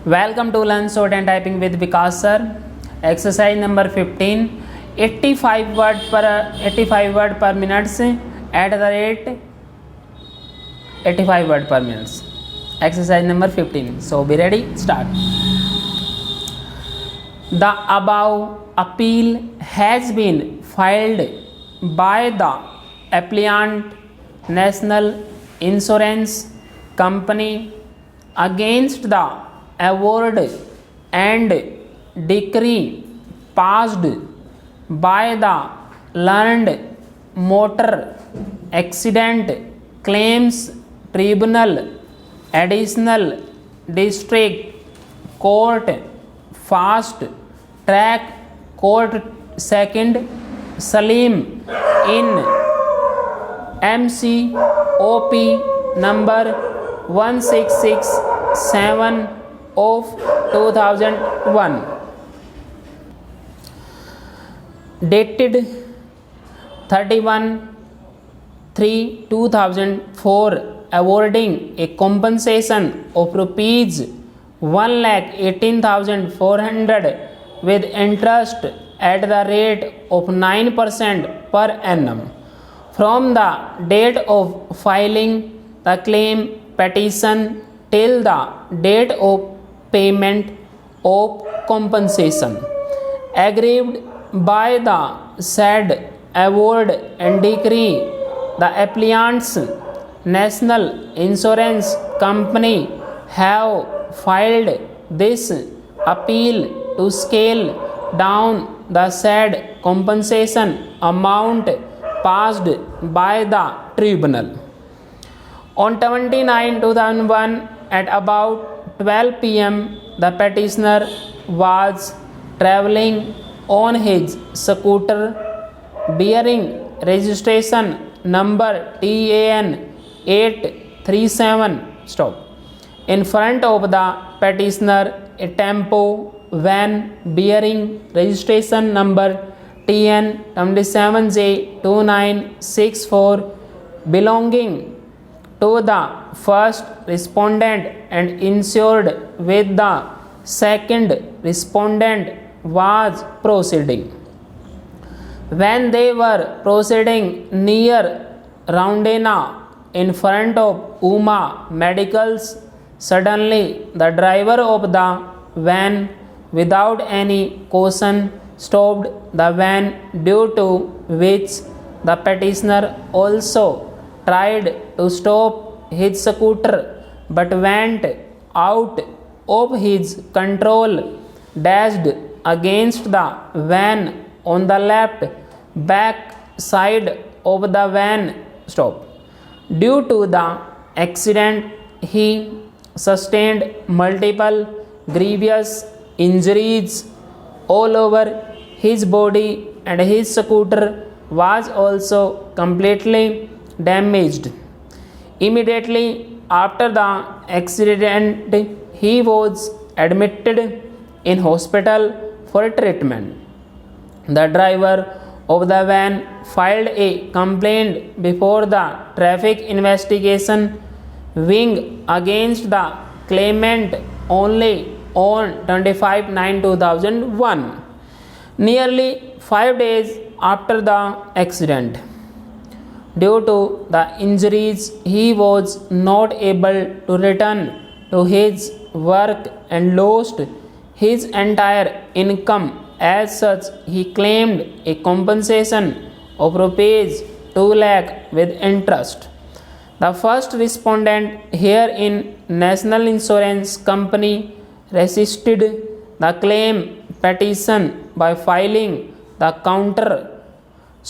Welcome to Learn Short and Typing with Vikas sir. Exercise number 15. 85 word per minute at the rate 85 word per minute. Exercise number 15. So be ready. Start. The above appeal has been filed by the applicant National Insurance Company against the award and decree passed by the Learned Motor Accident Claims Tribunal, Additional District Court, Fast Track Court, Second Salim in MCOP number 1667 of 2001, dated 31/3/2004, awarding a compensation of rupees 1,18,400 with interest at the rate of 9% per annum from the date of filing the claim petition till the date of payment of compensation, aggrieved by the said award and decree. The applicants National Insurance Company have filed this appeal to scale down the said compensation amount passed by the tribunal. On 29/2001 at about 12 p.m., the petitioner was traveling on his scooter bearing registration number TAN 837 stop. In front of the petitioner, a tempo van bearing registration number TN 27J2964 belonging to the first respondent and insured with the second respondent was proceeding. When they were proceeding near Roundena in front of Uma Medicals, suddenly the driver of the van, without any caution, stopped the van, due to which the petitioner also tried to stop his scooter but went out of his control, dashed against the van on the left back side of the van stop. Due to the accident, he sustained multiple grievous injuries all over his body and his scooter was also completely damaged. Immediately after the accident, he was admitted in hospital for treatment. The driver of the van filed a complaint before the Traffic Investigation Wing against the claimant only on 25/9/2001, nearly 5 days after the accident. Due to the injuries, he was not able to return to his work and lost his entire income. As such, he claimed a compensation of rupees 2 lakh with interest. The first respondent herein, National Insurance Company, resisted the claim petition by filing the counter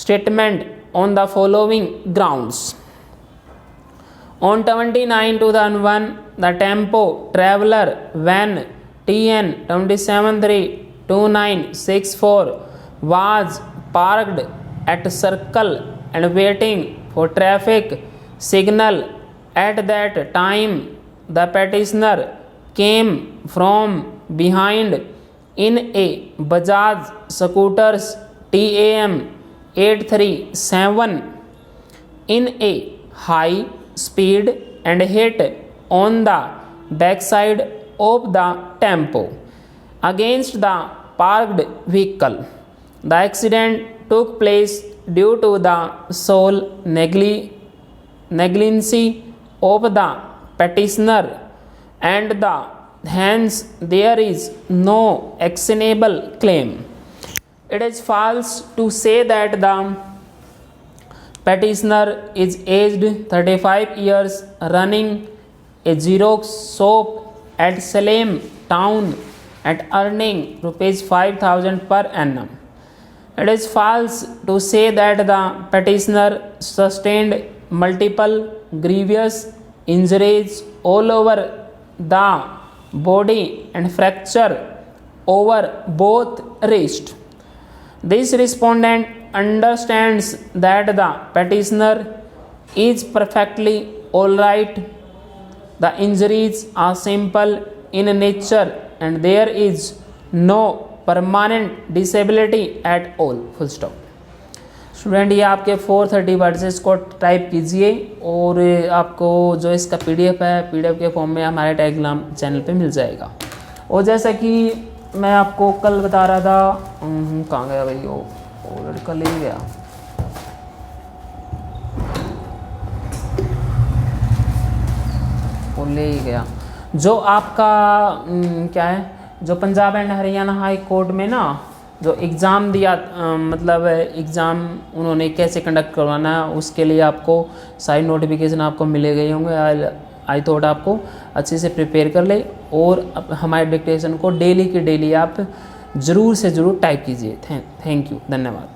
statement on the following grounds. On 29/2001, the tempo traveler van TN 2732964 was parked at circle and waiting for traffic signal. At that time, the petitioner came from behind in a Bajaj scooters TAM 837 in a high speed and hit on the backside of the tempo against the parked vehicle. The accident took place due to the sole negligence of the petitioner, and hence there is no actionable claim. It is false to say that the petitioner is aged 35 years, running a Xerox shop at Salem town and earning ₹5,000 per annum. It is false to say that the petitioner sustained multiple grievous injuries all over the body and fracture over both wrists. This respondent understands that the petitioner is perfectly alright. The injuries are simple in nature and there is no permanent disability at all. Full stop. Student ये आपके 430 word से इसको type कीजिए और आपको जो इसका PDF है पीडीएफ के फॉर्म में हमारे टेलीग्राम चैनल पे मिल जाएगा। और जैसा कि मैं आपको कल बता रहा था, कहाँ गया भाई वो ऑलरेडी कल ही गया, वो ले ही गया, जो आपका क्या है, जो Punjab and Haryana high court में ना जो एग्ज़ाम दिया, मतलब एग्ज़ाम उन्होंने कैसे कंडक्ट करवाना है उसके लिए आपको सारी नोटिफिकेशन आपको मिले गए होंगे। आई थॉट आपको अच्छे से प्रिपेयर कर ले और हमारे डिक्टेशन को डेली की डेली आप ज़रूर से ज़रूर टाइप कीजिए। थैंक यू, धन्यवाद।